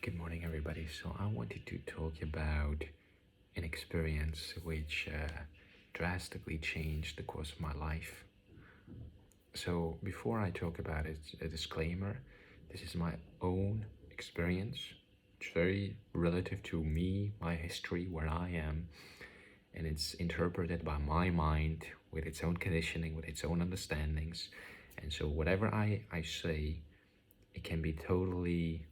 Good morning, everybody. So I wanted to talk about an experience which drastically changed the course of my life. So before I talk about it, a disclaimer: this is my own experience. It's very relative to me, my history, where I am, and it's interpreted by my mind with its own conditioning, with its own understandings. And so whatever I say, it can be totally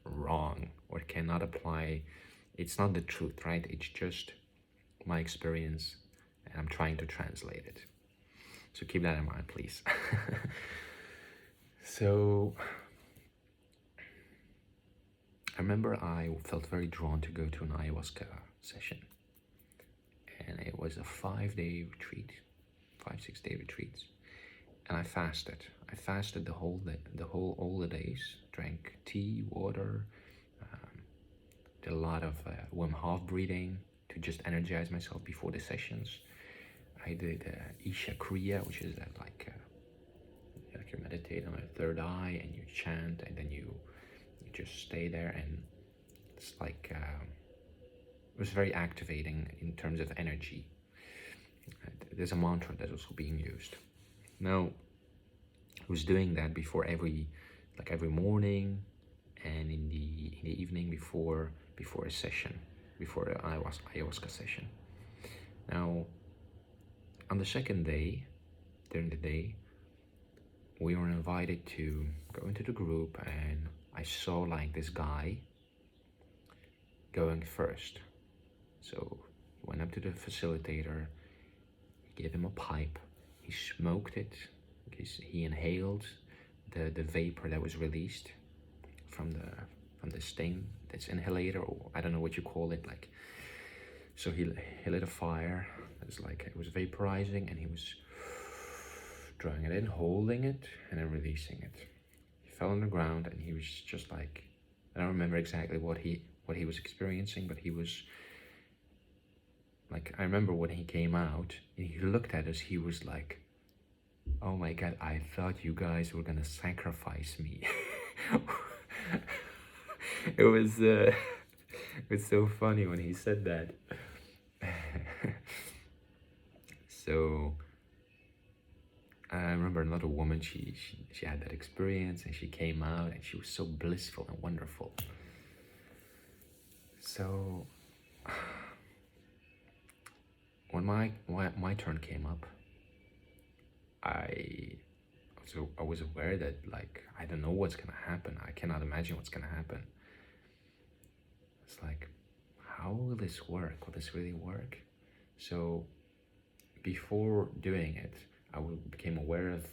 wrong or cannot apply. It's not the truth, right? It's just my experience and I'm trying to translate it. So keep that in mind, please. So I remember I felt very drawn to go to an ayahuasca session, and it was a 5-day retreat, 5-6 day retreats, and I fasted. I fasted all the days. Drank tea, water, did a lot of Wim Hof breathing to just energize myself before the sessions. I did Isha Kriya, which is like you meditate on a third eye and you chant, and then you just stay there, and it's like it was very activating in terms of energy. There's a mantra that was being used. Now, I was doing that before every morning and in the evening before a session, before an ayahuasca session. Now, on the second day, during the day, we were invited to go into the group, and I saw like this guy going first. So he went up to the facilitator, he gave him a pipe, he smoked it, because he inhaled the vapor that was released from this thing, this inhalator, or I don't know what you call it, like. So he lit a fire. It was vaporizing, and he was drawing it in, holding it, and then releasing it. He fell on the ground, and he was just like, I don't remember exactly what he was experiencing, but he was like, I remember when he came out and he looked at us, he was like, oh my God, I thought you guys were gonna sacrifice me. It was so funny when he said that. So I remember another woman, she had that experience, and she came out and she was so blissful and wonderful. So when my turn came up, I was aware that, like, I don't know what's gonna happen. I cannot imagine what's gonna happen. It's like, how will this work? Will this really work? So before doing it, I became aware of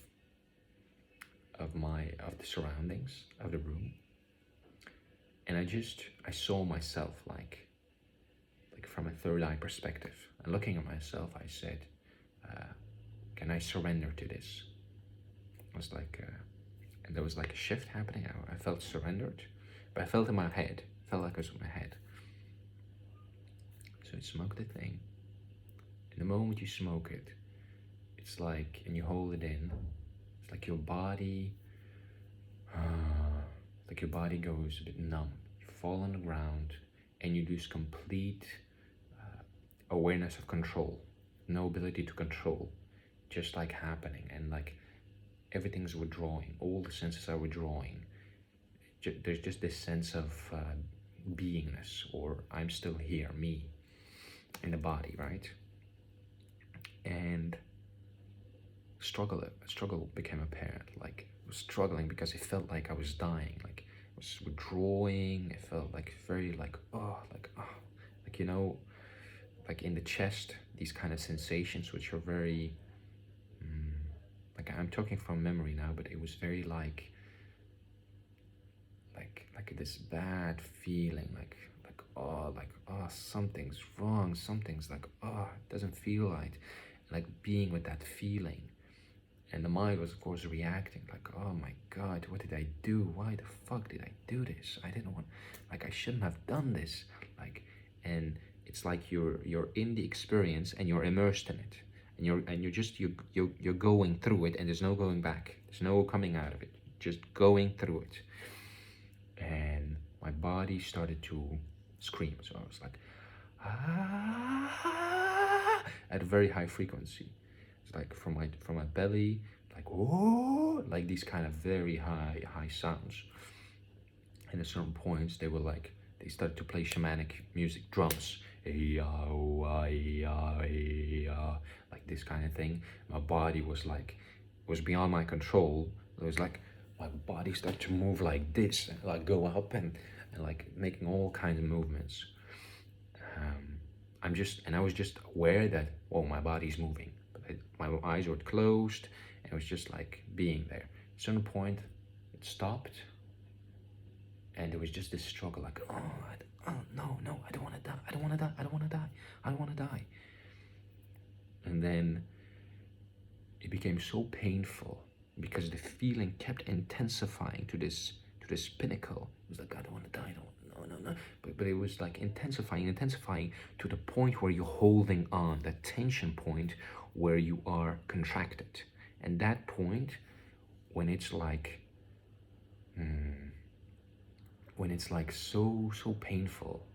the surroundings of the room, and I saw myself like from a third eye perspective. And looking at myself, I said, can I surrender to this? It was like, and there was like a shift happening. I felt surrendered, but I felt in my head. I felt like it was in my head. So I smoked the thing. And the moment you smoke it, it's like, and you hold it in, it's like your body, goes a bit numb. You fall on the ground, and you lose complete awareness of control, no ability to control, just like happening, and like everything's withdrawing, all the senses are withdrawing. There's just this sense of beingness, or I'm still here, me, in the body, right? And struggle became apparent. Like, I was struggling because it felt like I was dying, like I was withdrawing. It felt like very like you know, like in the chest, these kind of sensations which are very like, I'm talking from memory now, but it was very like this bad feeling, like something's wrong, something's like, it doesn't feel right, like being with that feeling. And the mind was, of course, reacting like, oh my God, what did I do? Why the fuck did I do this? I didn't want, like, I shouldn't have done this. Like, and it's like you're in the experience and you're immersed in it, and you're going through it, and there's no going back. There's no coming out of it. Just going through it. And my body started to scream. So I was like, ah, at a very high frequency. It's like from my belly, like whoa, like these kind of very high sounds. And at certain points, they started to play shamanic music, drums, like this kind of thing. My body was beyond my control. It was like my body started to move like this, and like go up and like making all kinds of movements. I was just aware that, oh, my body's moving, but my eyes were closed, and it was just like being there. At a certain point, it stopped, and there was just this struggle, like, no, I don't want to die, I don't want to die, I don't want to die, I don't want to die. And then it became so painful because the feeling kept intensifying to this pinnacle. It was like, I don't want to die, no. But it was like intensifying to the point where you're holding on, that tension point where you are contracted. And that point, when it's like, so painful,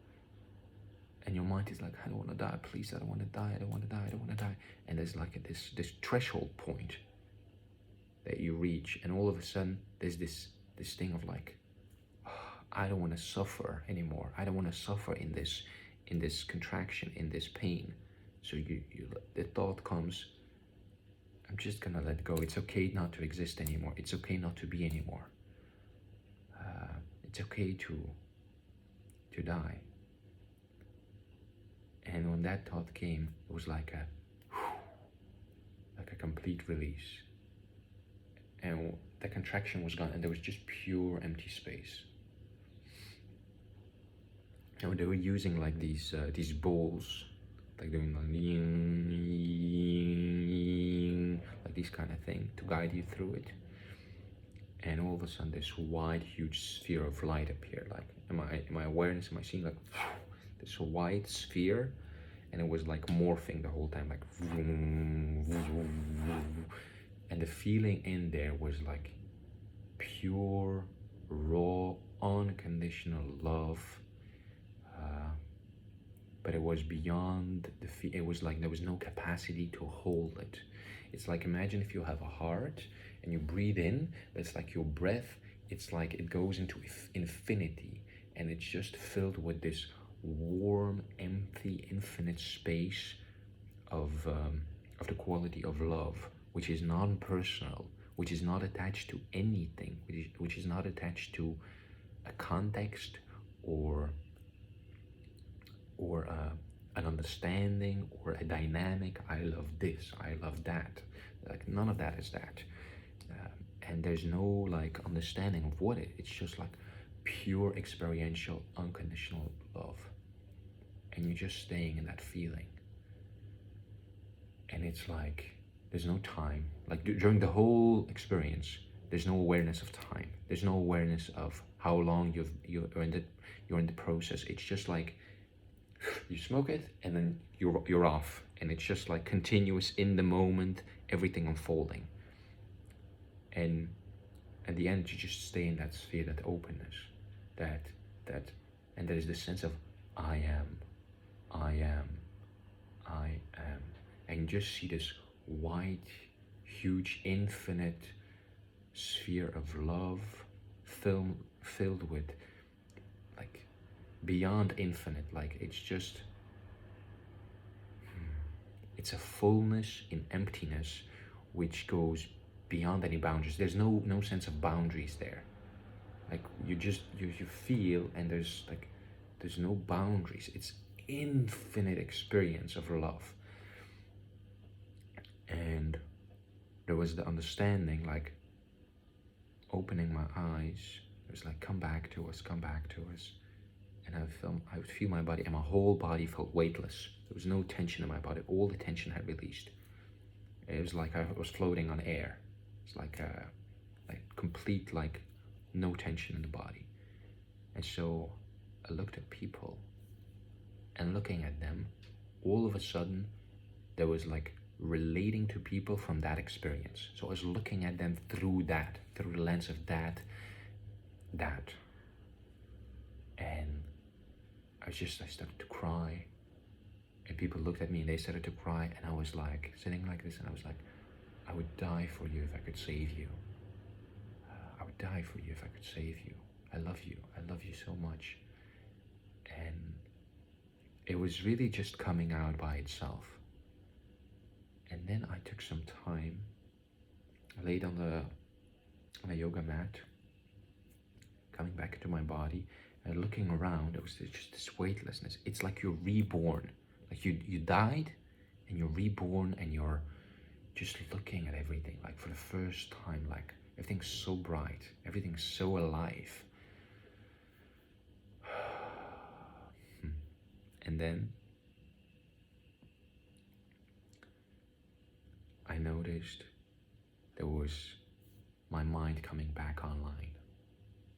and your mind is like, I don't want to die, please, I don't want to die, I don't want to die, I don't want to die. And there's like this threshold point that you reach, and all of a sudden there's this thing of like, I don't want to suffer anymore. I don't want to suffer in this contraction, in this pain. So the thought comes, I'm just gonna let go. It's okay not to exist anymore. It's okay not to be anymore. It's okay to die. And when that thought came, it was like a complete release. And the contraction was gone, and there was just pure empty space. And they were using like these bowls, like doing like this kind of thing to guide you through it. And all of a sudden, this wide, huge sphere of light appeared. Like, in my awareness, am I seeing like this white sphere? And it was like morphing the whole time, like, and the feeling in there was like pure, raw, unconditional love. But it was beyond it was like there was no capacity to hold it. It's like, imagine if you have a heart and you breathe in, but it's like your breath, it's like it goes into infinity, and it's just filled with this warm, empty, infinite space of the quality of love, which is non-personal, which is not attached to anything, which is not attached to a context or an understanding or a dynamic. I love this, I love that. Like, none of that is that. And there's no like understanding of what it's just like pure experiential, unconditional love. And you're just staying in that feeling. And it's like, there's no time. Like during the whole experience, there's no awareness of time. There's no awareness of how long you're in the process. It's just like, you smoke it and then you're off, and it's just like continuous in the moment, everything unfolding. And at the end, you just stay in that sphere, that openness, and there is this sense of I am, and you just see this wide, huge, infinite sphere of love, filled with like beyond infinite. Like, it's just, it's a fullness in emptiness which goes beyond any boundaries. There's no sense of boundaries there. Like, you feel, and there's no boundaries. It's infinite experience of love. And there was the understanding, like opening my eyes, it was like, come back to us. And I would feel my body, and my whole body felt weightless. There was no tension in my body. All the tension had released. It was like I was floating on air. It's like complete, like no tension in the body. And so I looked at people, and looking at them, all of a sudden there was like relating to people from that experience. So I was looking at them through the lens of that. I started to cry, and people looked at me and they started to cry, and I was like sitting like this, and I was like, I would die for you if I could save you. I would die for you if I could save you. I love you so much. And it was really just coming out by itself. And then I took some time, I laid on a yoga mat, coming back into my body, and looking around. There was just this weightlessness. It's like you're reborn. Like you died, and you're reborn, and you're just looking at everything, like for the first time, like everything's so bright, everything's so alive. And then I noticed there was my mind coming back online.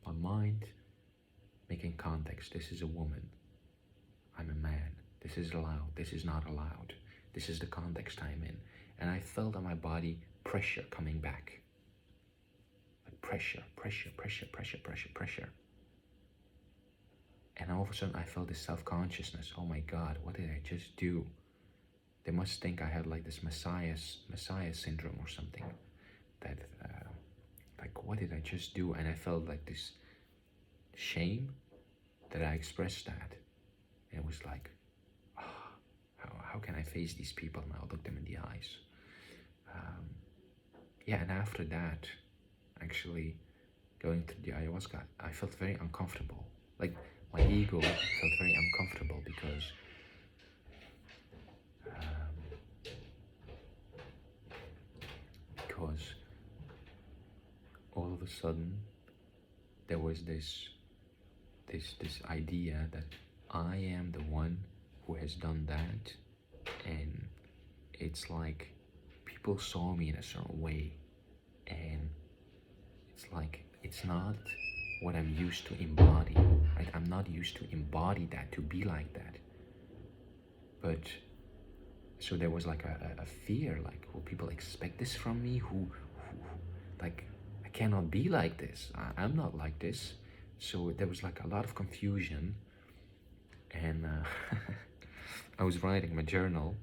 My mind making context. This is a woman. I'm a man. This is allowed. This is not allowed. This is the context I'm in. And I felt on my body pressure coming back. Like pressure. And all of a sudden I felt this self-consciousness. Oh my God, what did I just do? They must think I had like this Messiah syndrome or something. That, like, what did I just do? And I felt like this shame that I expressed that. And it was like, how can I face these people now? Look them in the eyes. Yeah, and after that, actually going through the ayahuasca, I felt very uncomfortable. Like my ego felt very uncomfortable because all of a sudden there was this idea that I am the one who has done that, and it's like people saw me in a certain way, and it's like it's not what I'm used to embody, right? I'm not used to embody that, to be like that. But so there was like a fear, like, will people expect this from me? Who like, I cannot be like this. I'm not like this. So there was like a lot of confusion, and I was writing my journal,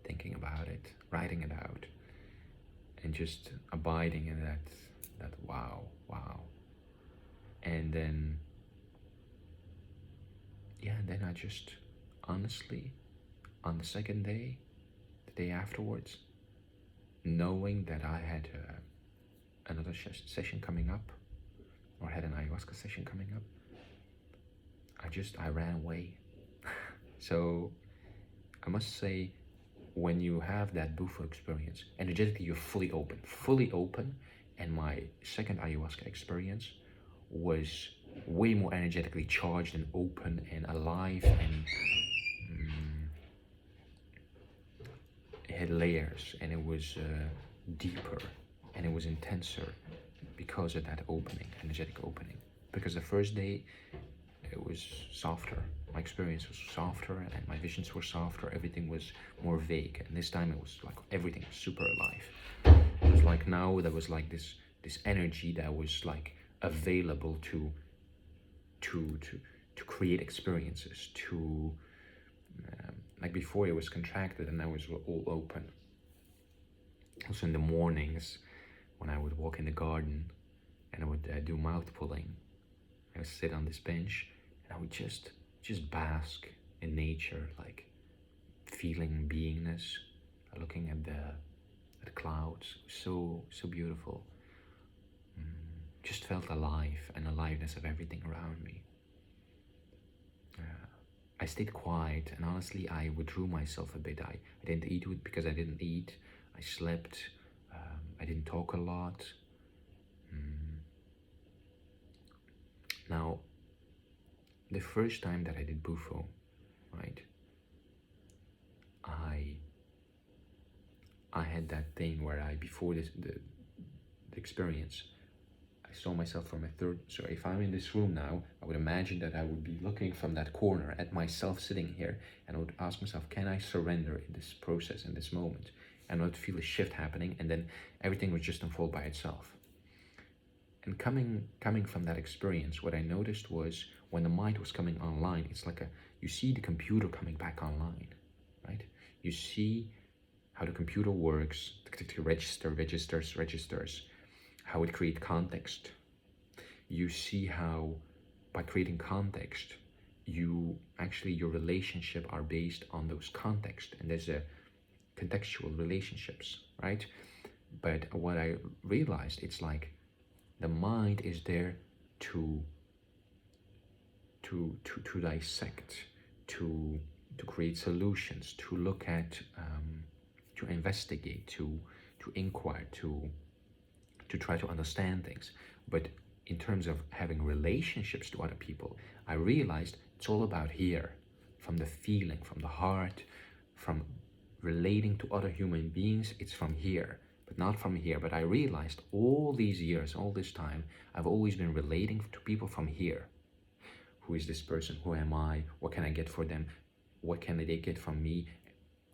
thinking about it, writing it out, and just abiding in that wow. And then, yeah, then I just honestly, on the second day, the day afterwards, knowing that I had another session coming up, or had an ayahuasca session coming up, I ran away. So I must say, when you have that bufo experience, energetically you're fully open, and my second ayahuasca experience was way more energetically charged and open and alive, and it had layers, and it was deeper, and it was intenser because of that opening, energetic opening. Because the first day it was softer, my experience was softer, and my visions were softer, everything was more vague. And this time it was like everything was super alive. It was like now there was like this energy that was like available to create experiences, to like before it was contracted, and now it was all open. Also in the mornings when I would walk in the garden and I would do mouth pulling, I would sit on this bench and I would just bask in nature, like feeling beingness, looking at the clouds. So beautiful. Just felt alive, and aliveness of everything around me. I stayed quiet, and honestly I withdrew myself a bit. I didn't eat because I didn't eat. I slept. I didn't talk a lot. Now, the first time that I did bufo, right, I had that thing where before the experience, I saw myself from a third. So if I'm in this room now, I would imagine that I would be looking from that corner at myself sitting here, and I would ask myself, can I surrender in this process, in this moment? And I would feel a shift happening, and then everything would just unfold by itself. And coming from that experience, what I noticed was when the mind was coming online, it's like you see the computer coming back online, right? You see how the computer works, to registers, how it creates context. You see how by creating context, your relationship are based on those context, and there's a contextual relationships, right? But what I realized, it's like the mind is there to dissect, to create solutions, to look at, to investigate, to inquire, to try to understand things. But in terms of having relationships to other people, I realized it's all about here, from the feeling, from the heart, from relating to other human beings. It's from here, but not from here. But I realized all these years, all this time, I've always been relating to people from here. Who is this person? Who am I? What can I get for them? What can they get from me?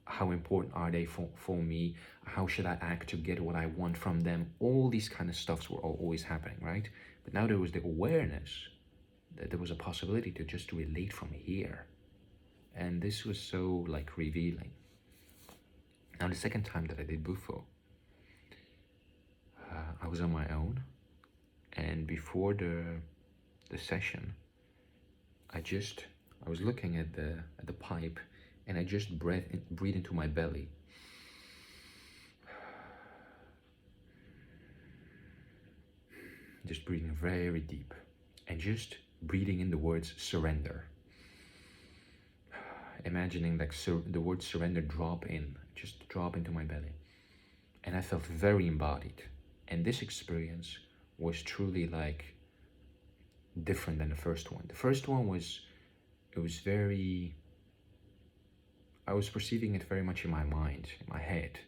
How important are they for me? How should I act to get what I want from them? All these kind of stuffs were always happening, right? But now there was the awareness that there was a possibility to just relate from here. And this was so like revealing. Now the second time that I did bufo, I was on my own, and before the session, I was looking at the pipe, and I just breathe into my belly. Just breathing very deep, and just breathing in the words surrender. Imagining like the word surrender just drop into my belly. And I felt very embodied. And this experience was truly like different than the first one. The first one was I was perceiving it very much in my mind, in my head.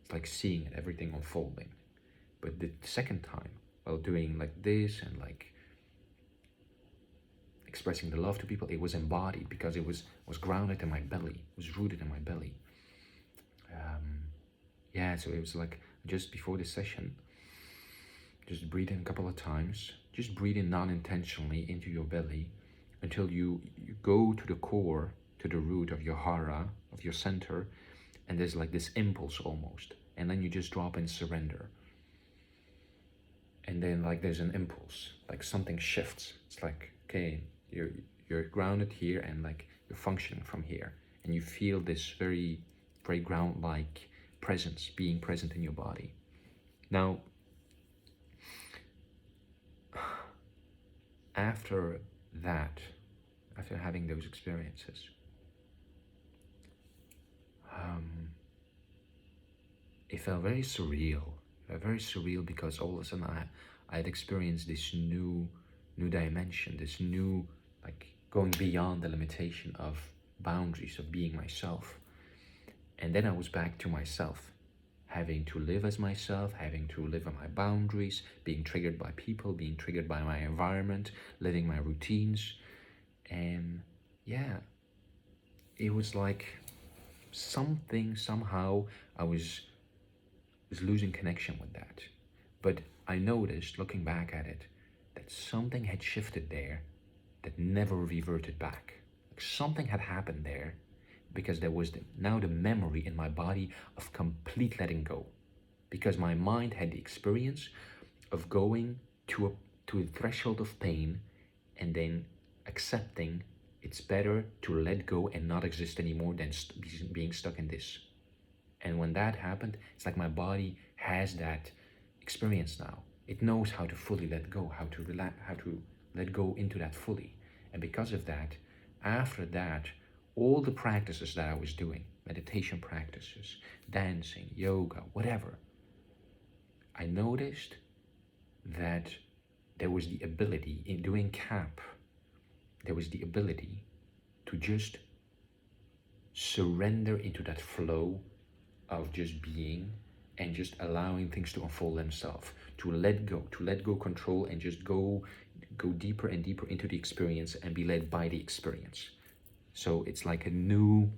It's like seeing it, everything unfolding. But the second time, while doing like this and like expressing the love to people, it was embodied because it was grounded in my belly, it was rooted in my belly. Yeah, so it was like just before the session, just breathe in a couple of times, just breathe in non-intentionally into your belly until you go to the core, to the root of your hara, of your center, and there's like this impulse almost, and then you just drop in surrender. And then like there's an impulse, like something shifts. It's like, okay, you're grounded here and like you're functioning from here, and you feel this very, very ground-like presence, being present in your body. Now, after that, after having those experiences, it felt very surreal. Very surreal because all of a sudden I had experienced this new dimension, this new, like going beyond the limitation of boundaries of being myself. And then I was back to myself, having to live as myself, having to live on my boundaries, being triggered by people, being triggered by my environment, living my routines. And yeah, it was like somehow I was losing connection with that. But I noticed, looking back at it, that something had shifted there that never reverted back. Like something had happened there because there was now the memory in my body of complete letting go. Because my mind had the experience of going to a threshold of pain and then accepting it's better to let go and not exist anymore than being stuck in this. And when that happened, it's like my body has that experience now. It knows how to fully let go, how to relax, how to let go into that fully. And because of that, after that, all the practices that I was doing, meditation practices, dancing, yoga, whatever, I noticed that there was the ability in doing CAP, there was the ability to just surrender into that flow of just being and just allowing things to unfold themselves, to let go control and just go deeper and deeper into the experience and be led by the experience. So it's like a new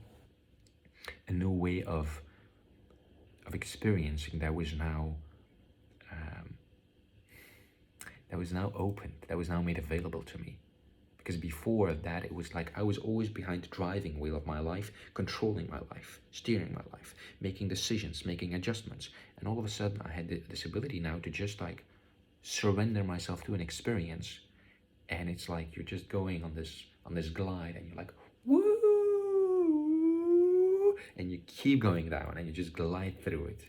way of experiencing that was now that was now opened, that was now made available to me. Because before that, it was like I was always behind the driving wheel of my life, controlling my life, steering my life, making decisions, making adjustments. And all of a sudden, I had this ability now to just like surrender myself to an experience. And it's like you're just going on this glide, and you're like, woo, and you keep going down, and you just glide through it.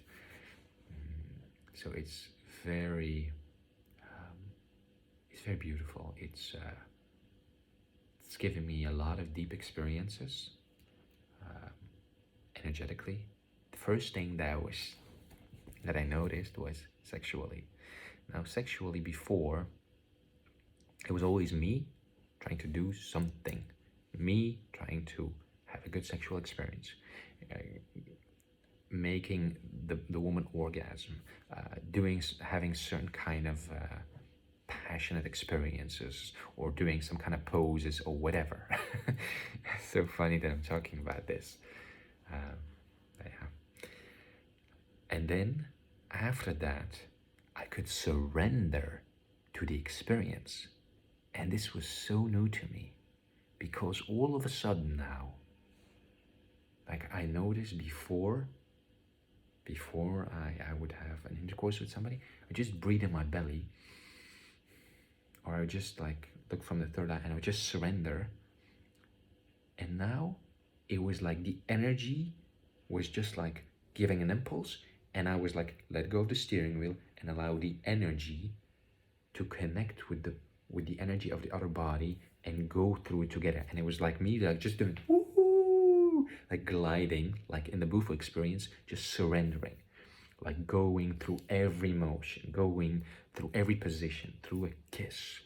So it's very beautiful. It's given me a lot of deep experiences, energetically. The first thing that I noticed was sexually. Now, sexually before, it was always me trying to do something, me trying to have a good sexual experience, making the woman orgasm, having certain kind of passionate experiences, or doing some kind of poses or whatever. It's so funny that I'm talking about this. Yeah. And then after that, I could surrender to the experience. And this was so new to me, because all of a sudden now, like I noticed before I would have an intercourse with somebody, I just breathe in my belly, or I would just like look from the third eye, and I would just surrender. And now it was like the energy was just like giving an impulse, and I was like, let go of the steering wheel and allow the energy to connect with the energy of the other body and go through it together. And it was like me like just doing woo, like gliding, like in the bufo experience, just surrendering, like going through every motion, going through every position, through a kiss,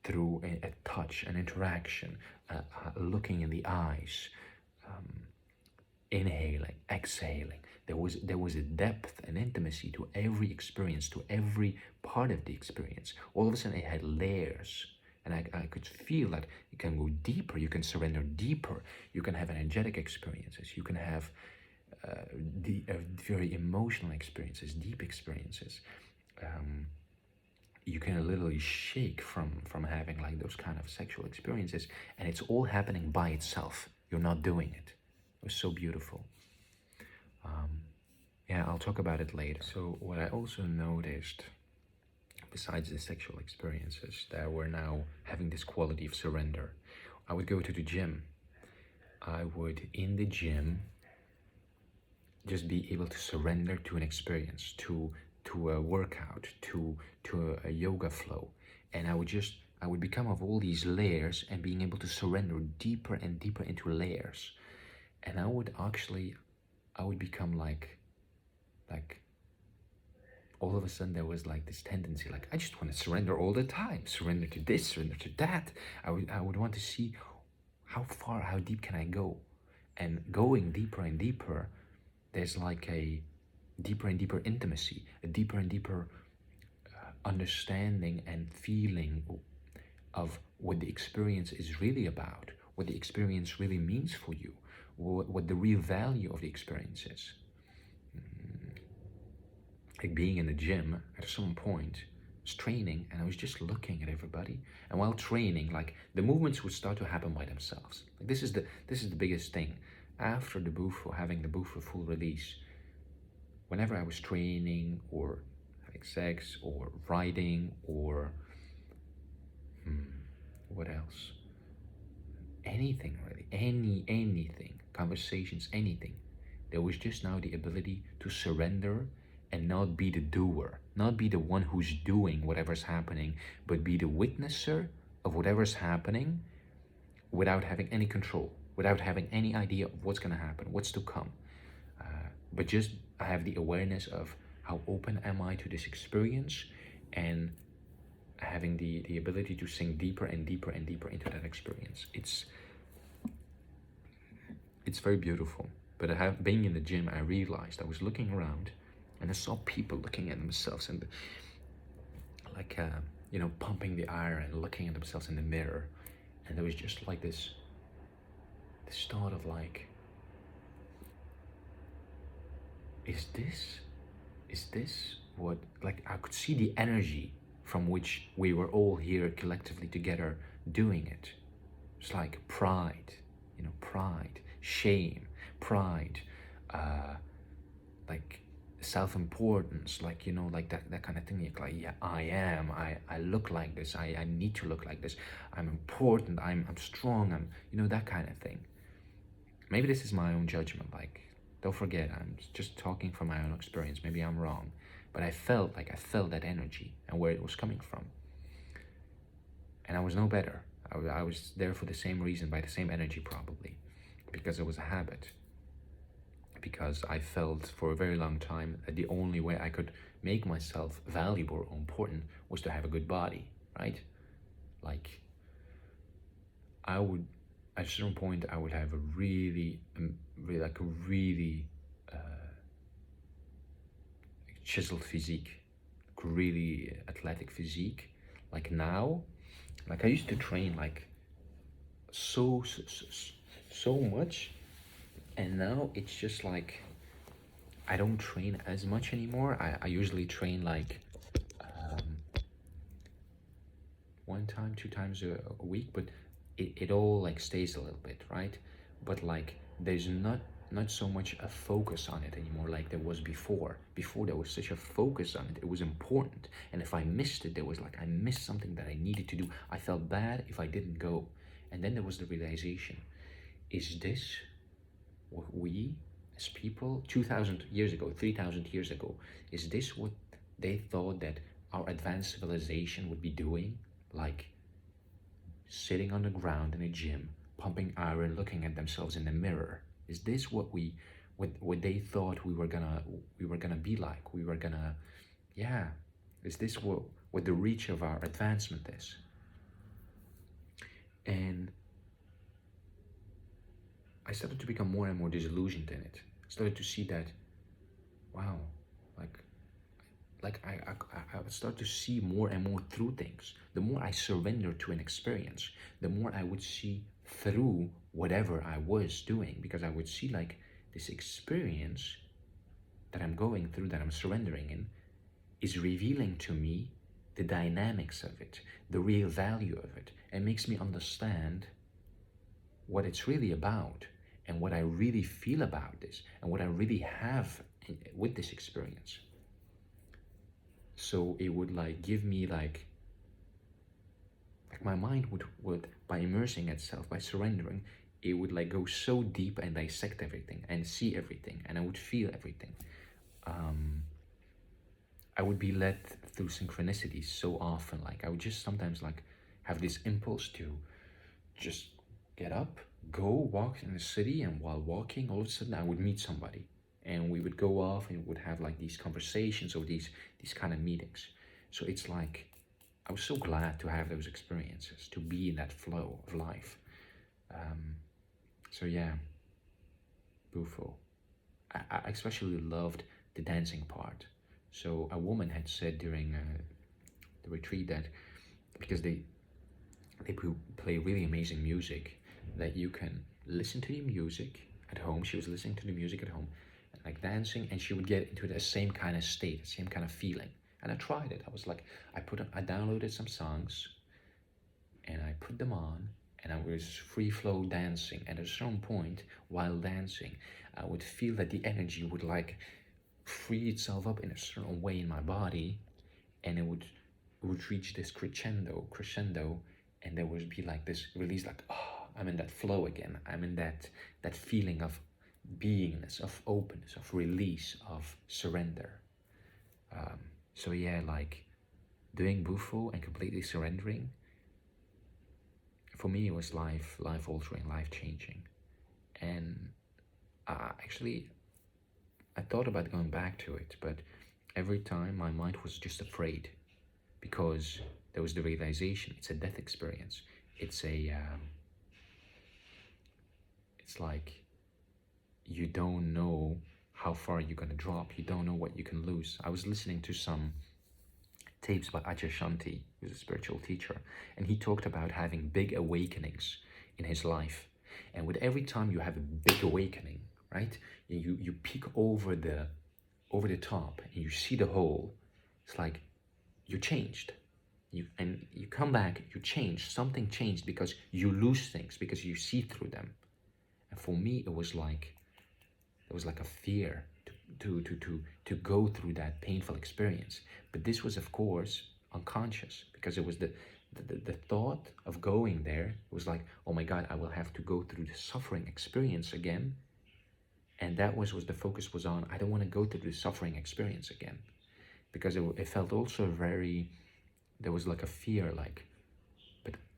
through a touch, an interaction, looking in the eyes, inhaling, exhaling. There was a depth and intimacy to every experience, to every part of the experience. All of a sudden it had layers, and I could feel that you can go deeper, you can surrender deeper, you can have energetic experiences, you can have very emotional experiences, deep experiences. You can literally shake from having like those kind of sexual experiences, and it's all happening by itself. You're not doing it. It was so beautiful. Yeah, I'll talk about it later. So what I also noticed, besides the sexual experiences, that we're now having this quality of surrender. I would go to the gym. I would, in the gym, just be able to surrender to an experience, to a workout, to a yoga flow. And I would become of all these layers, and being able to surrender deeper and deeper into layers. And I would become like all of a sudden there was like this tendency, like I just want to surrender all the time, surrender to this, surrender to that. I would want to see how deep can I go. And going deeper and deeper, there's like a deeper and deeper intimacy, a deeper and deeper understanding and feeling of what the experience is really about, what the experience really means for you, what the real value of the experience is. Like being in the gym, at some point, I was training, and I was just looking at everybody. And while training, like the movements would start to happen by themselves. Like this is the biggest thing. After the bufo, having the bufo full release, whenever I was training or having sex or riding or what else? Anything really, anything, conversations, anything. There was just now the ability to surrender and not be the doer, not be the one who's doing whatever's happening, but be the witnesser of whatever's happening without having any control, without having any idea of what's going to happen, what's to come. But just I have the awareness of how open am I to this experience, and having the ability to sink deeper and deeper and deeper into that experience. It's very beautiful. But being in the gym, I realized I was looking around, and I saw people looking at themselves and like pumping the air and looking at themselves in the mirror, and there was just like this thought of like, is this what, like I could see the energy from which we were all here collectively together doing it. It's like pride, pride, shame, pride, like self-importance, like, like that kind of thing. Like, yeah, I look like this, I need to look like this, I'm important, I'm strong, I'm, that kind of thing. Maybe this is my own judgment, like, don't forget, I'm just talking from my own experience, maybe I'm wrong, but I felt that energy and where it was coming from. And I was no better. I was there for the same reason, by the same energy probably, because it was a habit. Because I felt for a very long time that the only way I could make myself valuable or important was to have a good body, right? Like, I would, at a certain point, I would have a really chiseled physique, really athletic physique. Like now, like I used to train like so much, and now it's just like I don't train as much anymore. I usually train like 1 time, 2 times a week, but it all like stays a little bit, right? But like there's not so much a focus on it anymore like there was before. Before there was such a focus on it. It was important. And if I missed it, there was like I missed something that I needed to do. I felt bad if I didn't go. And then there was the realization, is this what we as people 2,000 years ago, 3,000 years ago, is this what they thought that our advanced civilization would be doing? Like sitting on the ground in a gym, pumping iron, looking at themselves in the mirror. Is this what what they thought we were gonna be like? We were gonna, yeah. Is this what the reach of our advancement is? And I started to become more and more disillusioned in it. I started to see that, wow, like I would start to see more and more through things. The more I surrender to an experience, the more I would see through whatever I was doing, because I would see like this experience that I'm going through, that I'm surrendering in, is revealing to me the dynamics of it, the real value of it, and makes me understand what it's really about and what I really feel about this and what I really have with this experience. So it would like give me like my mind would by immersing itself, by surrendering, it would like go so deep and dissect everything and see everything, and I would feel everything. I would be led through synchronicities so often. Like I would just sometimes like have this impulse to just get up, go walk in the city, and while walking, all of a sudden I would meet somebody, and we would go off and would have like these conversations or these kind of meetings. So it's like I was so glad to have those experiences, to be in that flow of life. So yeah, bufo. I especially loved the dancing part. So a woman had said during the retreat that because they play really amazing music, that you can listen to the music at home. She was listening to the music at home, and like dancing, and she would get into the same kind of state, the same kind of feeling. And I tried it. I was like, I downloaded some songs, and I put them on, and I was free flow dancing. And at a certain point, while dancing, I would feel that the energy would like free itself up in a certain way in my body, and it would reach this crescendo, and there would be like this release, like, oh, I'm in that flow again. I'm in that feeling of beingness, of openness, of release, of surrender. So yeah, like doing bufo and completely surrendering, for me it was life altering, life changing. And actually I thought about going back to it, but every time my mind was just afraid, because there was the realization it's a death experience. It's like you don't know how far you're gonna drop. You don't know what you can lose. I was listening to some tapes by Ajahn Shanti, who's a spiritual teacher, and he talked about having big awakenings in his life. And with every time you have a big awakening, right, you peek over the top and you see the whole. It's like you changed. you come back, you change, something changed because you lose things, because you see through them. And for me, it was like a fear to go through that painful experience. But this was, of course, unconscious, because it was the thought of going there. It was like, oh my God, I will have to go through the suffering experience again. And that was the focus was on. I don't want to go through the suffering experience again, because it felt also very, there was like a fear, like,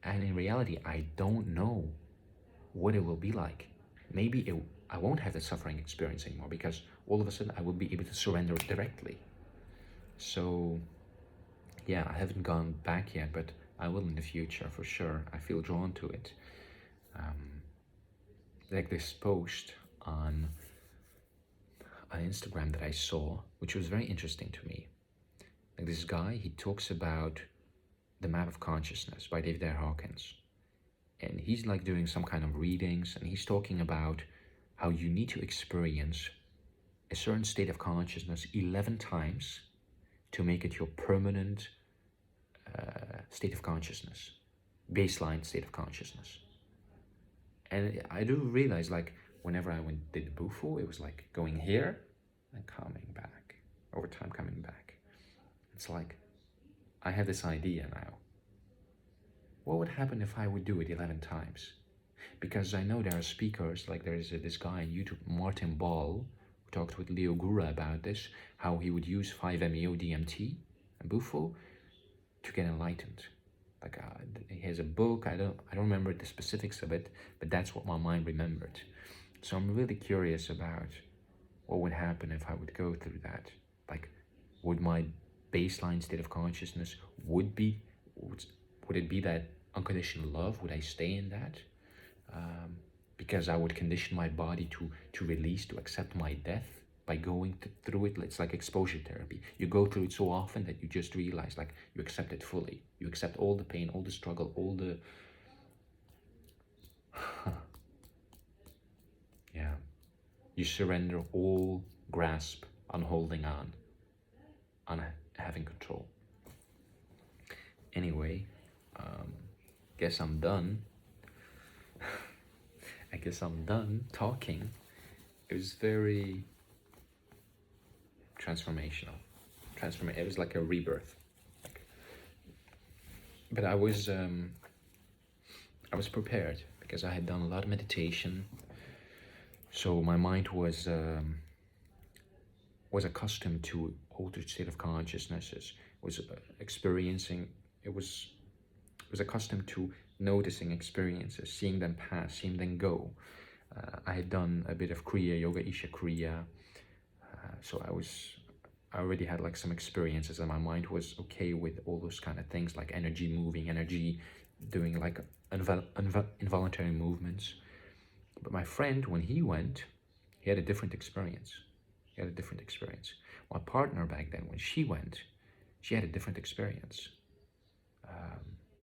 and in reality, I don't know what it will be like. Maybe I won't have the suffering experience anymore, because all of a sudden I will be able to surrender directly. So yeah, I haven't gone back yet, but I will in the future for sure. I feel drawn to it. Like this post on Instagram that I saw, which was very interesting to me. Like this guy, he talks about The Map of Consciousness by David R. Hawkins. And he's like doing some kind of readings, and he's talking about how you need to experience a certain state of consciousness 11 times to make it your permanent state of consciousness, baseline state of consciousness. And I do realize, like, whenever I did the bufo, it was like going here and coming back, over time coming back. It's like, I have this idea now. What would happen if I would do it 11 times? Because I know there are speakers, like there's this guy on YouTube, Martin Ball, who talked with Leo Gura about this, how he would use 5-MeO DMT and bufo to get enlightened. Like he has a book, I don't remember the specifics of it, but that's what my mind remembered. So I'm really curious about what would happen if I would go through that. Like, would my baseline state of consciousness would it be that unconditional love? Would I stay in that? Because I would condition my body to release, to accept my death by going through it. It's like exposure therapy. You go through it so often that you just realize, like, you accept it fully. You accept all the pain, all the struggle, all the... yeah. You surrender all grasp on holding on having control. Anyway, guess I'm done. I guess I'm done talking. It was very transformational. It was like a rebirth. But I was prepared, because I had done a lot of meditation. So my mind was accustomed to altered state of consciousnesses. Was experiencing. It was accustomed to noticing experiences, seeing them pass, seeing them go. I had done a bit of Kriya Yoga, Isha Kriya. So I already had like some experiences, and my mind was okay with all those kind of things, like energy moving, energy doing like involuntary movements. But my friend, when he went, he had a different experience. My partner back then, when she went, she had a different experience.